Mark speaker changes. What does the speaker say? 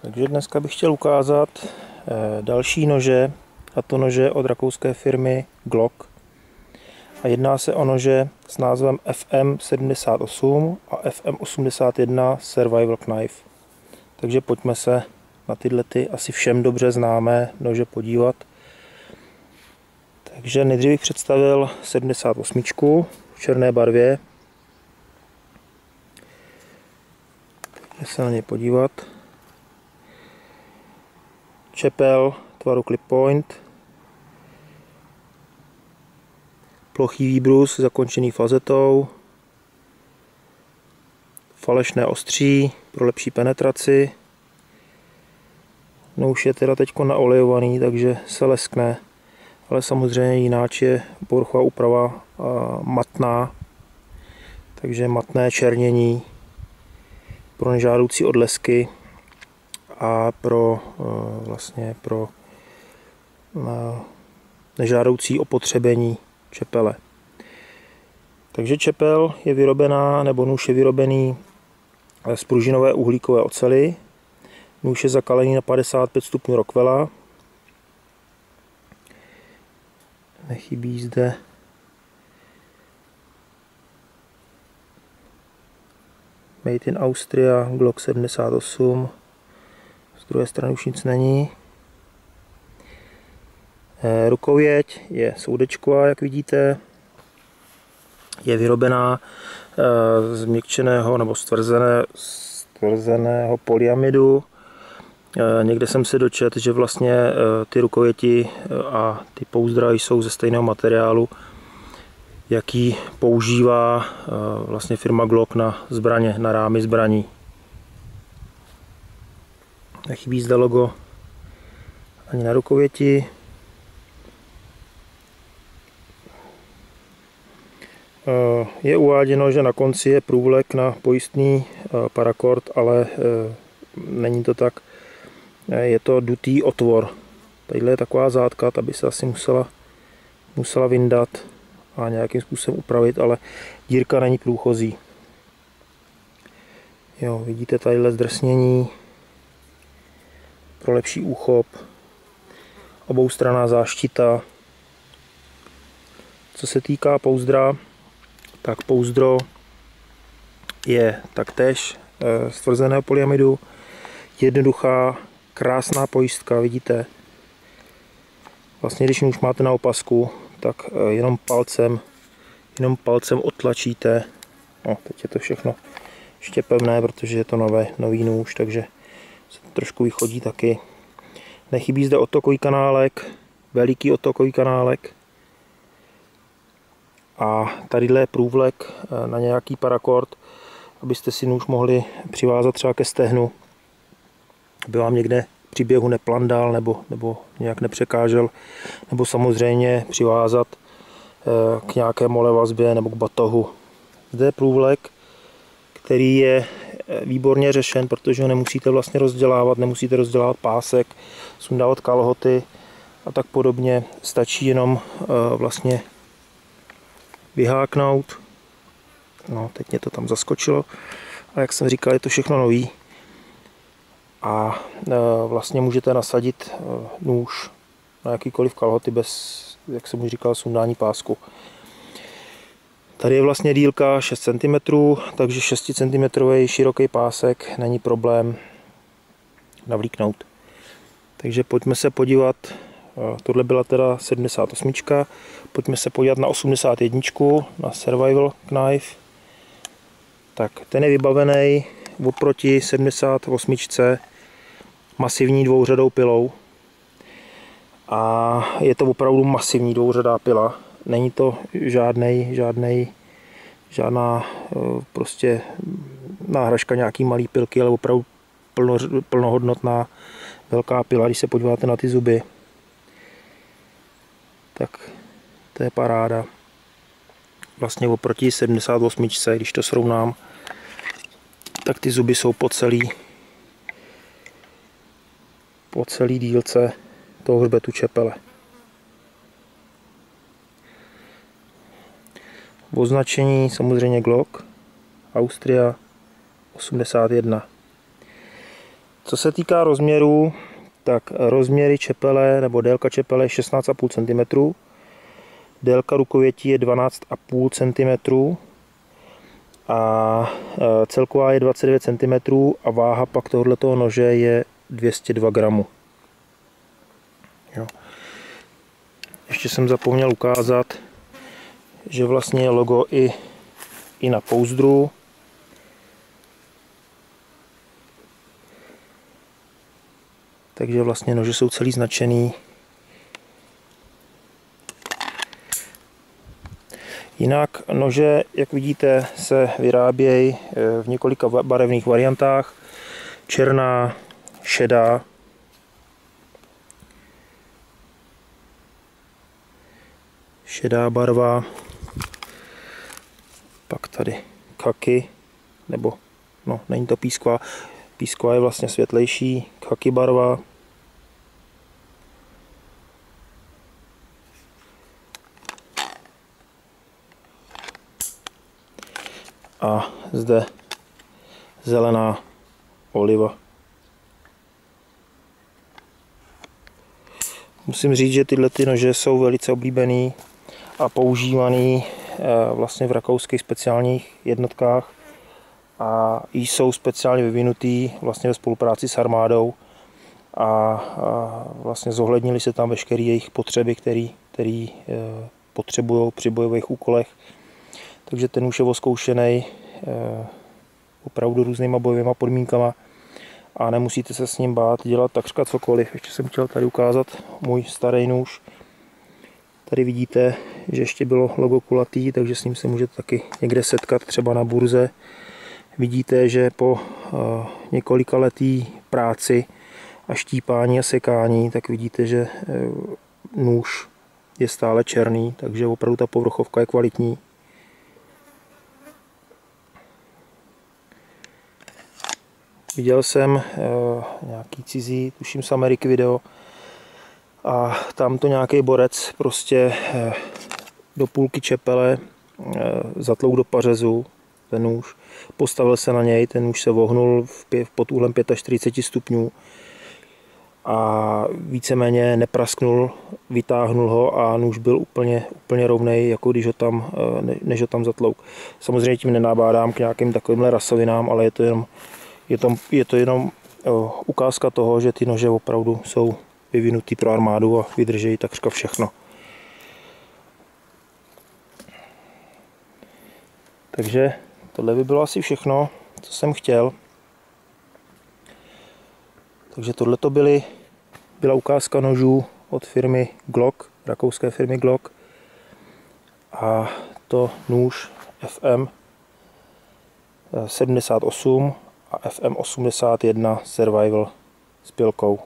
Speaker 1: Takže dneska bych chtěl ukázat další nože, a to nože od rakouské firmy Glock. A jedná se o nože s názvem FM78 a FM81 Survival Knife. Takže pojďme se na tyhle asi všem dobře známé nože podívat. Takže nejdřív bych představil 78 v černé barvě. Pojďme se na ně podívat. Čepel tvaru clip point, plochý výbrus zakončený fazetou, falešné ostří pro lepší penetraci. Nůž je teda teď naolejovaný, takže se leskne, ale samozřejmě jináč je povrchová úprava matná, takže matné černění pro nežádoucí odlesky a pro nežádoucí opotřebení čepele. Takže čepel je vyrobená, nebo nůž je vyrobený z pružinové uhlíkové oceli. Nůž je zakalený na 55 stupňů Rockwella. Nechybí zde Made in Austria, Glock 78. Z druhé strany už nic není. Rukověď je soudečková, jak vidíte. Je vyrobená z měkčeného nebo stvrzeného polyamidu. Někde jsem se dočetl, že vlastně ty rukověti a ty pouzdra jsou ze stejného materiálu, jaký používá vlastně firma Glock na zbraně, na rámy zbraní. Nechybí zde logo ani na rukověti. Je uváděno, že na konci je průvlek na pojistný parakord, ale není to tak. Je to dutý otvor. Tadyhle je taková zátka, ta by se asi musela vyndat a nějakým způsobem upravit, ale dírka není průchozí. Jo, vidíte tadyhle zdrsnění pro lepší úchop, oboustranná záštita. Co se týká pouzdra, tak pouzdro je taktéž z tvrzeného polyamidu. Jednoduchá, krásná pojistka, vidíte. Vlastně když už máte na opasku, tak jenom palcem otlačíte. No, teď je to všechno ještě pevné, protože je to nový nůž, takže se to trošku vychodí taky. Nechybí zde odtokový kanálek, veliký odtokový kanálek. A tadyhle je průvlek na nějaký parakord, abyste si nůž mohli přivázat třeba ke stehnu, aby vám někde při běhu neplandal nebo nějak nepřekážel, nebo samozřejmě přivázat k nějaké molevazbě nebo k batohu. Zde je průvlek, který je výborně řešen, protože ho nemusíte vlastně rozdělávat, nemusíte rozdělávat pásek, sundávat kalhoty a tak podobně. Stačí jenom vlastně vyháknout. No, teď mě to tam zaskočilo. A jak jsem říkal, je to všechno nový. A vlastně můžete nasadit nůž na jakýkoliv kalhoty bez, jak jsem už říkal, sundání pásku. Tady je vlastně dílka 6 cm, takže 6 cm široký pásek není problém navlíknout. Takže pojďme se podívat. Tohle byla teda 78. Pojďme se podívat na 81, na Survival Knife. Tak ten je vybavený oproti 78 masivní dvouřadou pilou. A je to opravdu masivní dvouřadá pila. Není to žádná prostě náhražka nějaký malý pilky, ale opravdu plnohodnotná velká pila, když se podíváte na ty zuby. Tak to je paráda. Vlastně oproti 78, když to srovnám, tak ty zuby jsou po celý dílce toho hřbetu čepele. Označení samozřejmě Glock, Austria 81. Co se týká rozměrů, tak rozměry čepele nebo délka čepele je 16,5 cm, délka rukovětí je 12,5 cm a celková je 29 cm a váha pak tohoto nože je 202 gramů. Jo. Ještě jsem zapomněl ukázat, že vlastně je logo i na pouzdru. Takže vlastně nože jsou celý značený. Jinak nože, jak vidíte, se vyrábějí v několika barevných variantách. Černá, šedá, barva, pak tady khaki, nebo no, není to písková. Písková je vlastně světlejší, khaki barva. A zde zelená oliva. Musím říct, že tyhle nože jsou velice oblíbený a používaný vlastně v rakouských speciálních jednotkách a jsou speciálně vyvinutý vlastně ve spolupráci s armádou a vlastně zohlednili se tam veškeré jejich potřeby, které potřebují při bojových úkolech. Takže ten už je oskoušený opravdu různýma bojovými podmínkama a nemusíte se s ním bát dělat takřka cokoliv. Ještě jsem chtěl tady ukázat můj starý nůž. Tady vidíte, že ještě bylo logo kulatý, takže s ním se můžete taky někde setkat, třeba na burze. Vidíte, že po několika letý práci a štípání a sekání, tak vidíte, že nůž je stále černý, takže opravdu ta povrchovka je kvalitní. Viděl jsem nějaký cizí, tuším z Ameriky video, a tam to nějaký borec prostě do půlky čepele zatlouk do pařezu ten nůž, postavil se na něj, ten nůž se vohnul pod úhlem 45 stupňů a víceméně neprasknul, vytáhnul ho a nůž byl úplně rovnej, jako když než ho tam zatlouk. Samozřejmě tím nenabádám k nějakým takovýmhle rasovinám, ale je to jenom ukázka toho, že ty nože opravdu jsou vyvinutý pro armádu a vydrží takřka všechno. Takže tohle by bylo asi všechno, co jsem chtěl. Takže tohle to byla ukázka nožů od firmy Glock, rakouské firmy Glock. A to nůž FM 78 a FM 81 Survival s pilkou.